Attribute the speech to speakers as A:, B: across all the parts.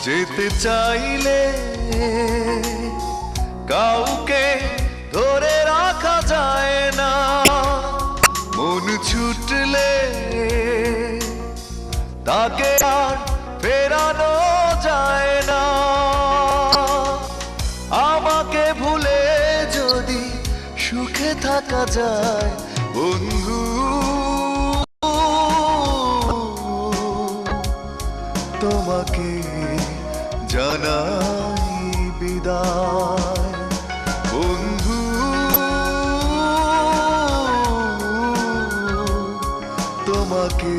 A: যেতে চাইলে কাউকে ধরে রাখা যায় না, মন ছুটলে তাকে আর ফেরানো যায় না। আমাকে ভুলে যদি সুখে থাকা যায় বন্ধু, তোমাকে জানাই বিদায় বন্ধু, তোমাকে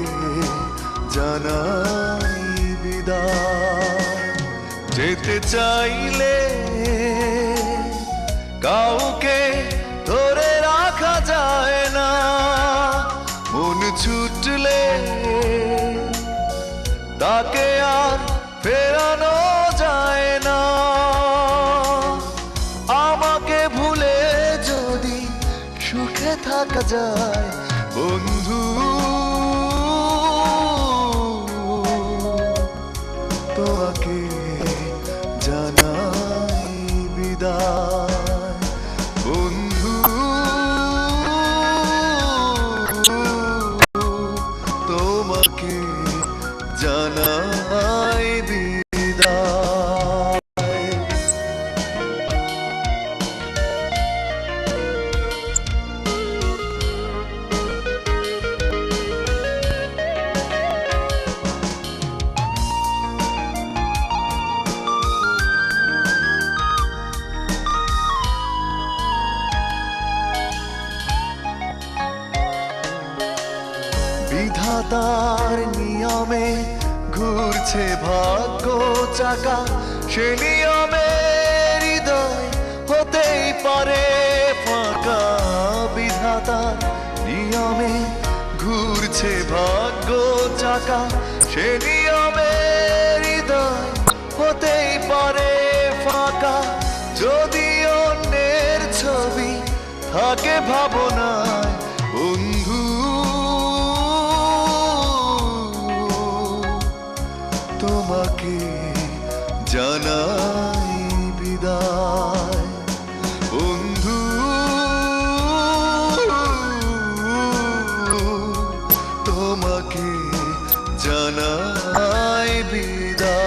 A: জানাই বিদায়। যেতে চাইলে কাউকে ধরে রাখা যায় না, মন ছুটলে তাকে আর ফেরানো যায় না। আমাকে ভুলে যদি সুখে থাকা যায় বন্ধু, তোমাকে জানাই বিদায় বন্ধু, তোমাকে জানাই বিদায়। বিধাতার নিয়মে ঘুরছে ভাগ্য চাকা, সে নিয়মে হৃদয় হতেই পারে ফাঁকা। বিধাতার নিয়মে ঘুরছে ভাগ্য চাকা, সে নিয়মে হৃদয় হতেই পারে ফাঁকা। যদি অন্যের ছবি থাকে ভাবনায় বন্ধু, তোমাকে জানাই বিদায় বন্ধু, তোমাকে জানাই বিদায়।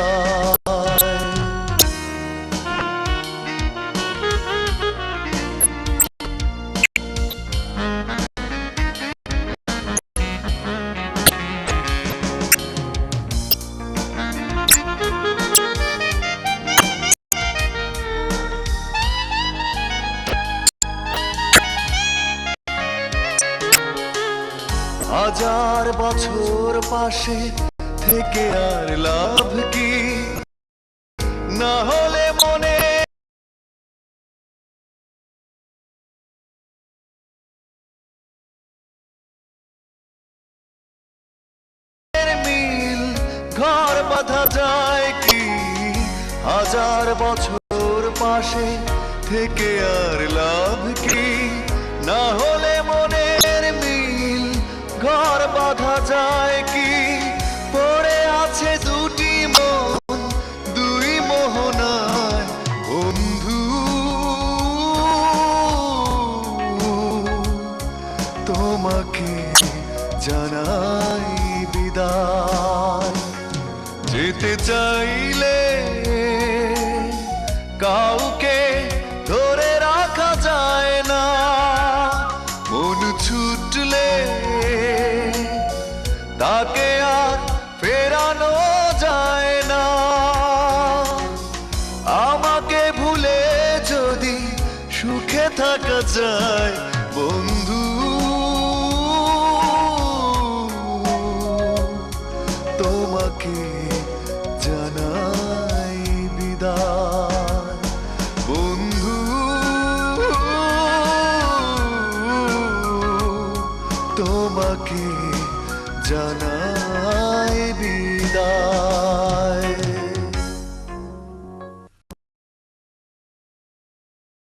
A: হাজার বছর পাশে থেকে আর লাভ কি, না হলে মনে মিল ঘর বাঁধা যায় কি। হাজার বছর পাশে থেকে আর লাভ কি, না হলে মনের মিল ঘর বাঁধা যায় কি। পড়ে আছে দুটি মন দুই মোহনায় বন্ধু, তোমাকে জানাই বিদায়। যেতে চাইলে কাউকে ধরে রাখা যায় না, মন ছুটলে তাকে আর ফেরানো যায় না। আমাকে ভুলে যদি সুখে থাকা যায় বন্ধু, তোমাকে জানাই বিদায় বন্ধু, তোমাকে জানাই বিদায়।